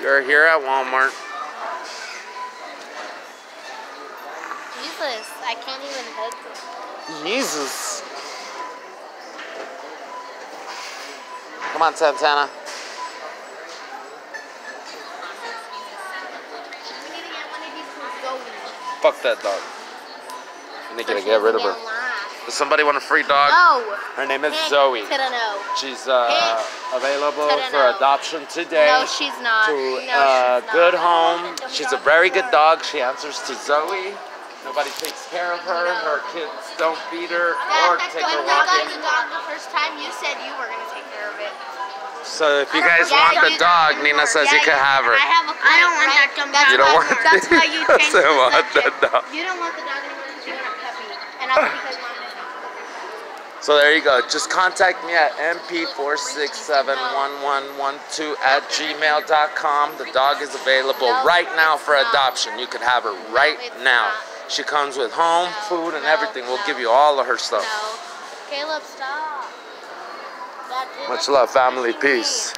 You're here at Walmart. Jesus, I can't even hug him. Jesus. Come on, Santana. We need to get one of these from Zoey. Fuck that dog. I need to get rid of her. Does somebody want a free dog? No. Her name is Zoey. No. She's available for adoption today. No, she's not. To no, she's good not. home. She's a very good dog. She answers to Zoey. Nobody takes care of her. Her kids don't feed her or take her walking. When we got the dog the first time, you said you were going to take care of it. So if you guys want the dog, Nina says you can have her. I don't want that dog. You don't want That's why you changed the subject. dog. You don't want the dog anymore because you want a puppy. And that's because mine is not. So there you go. Just contact me at mp4671112@gmail.com. The dog is available right now for adoption. You can have her right now. She comes with home, food, and everything. We'll give you all of her stuff. No. Caleb, stop. Much love, family. Peace.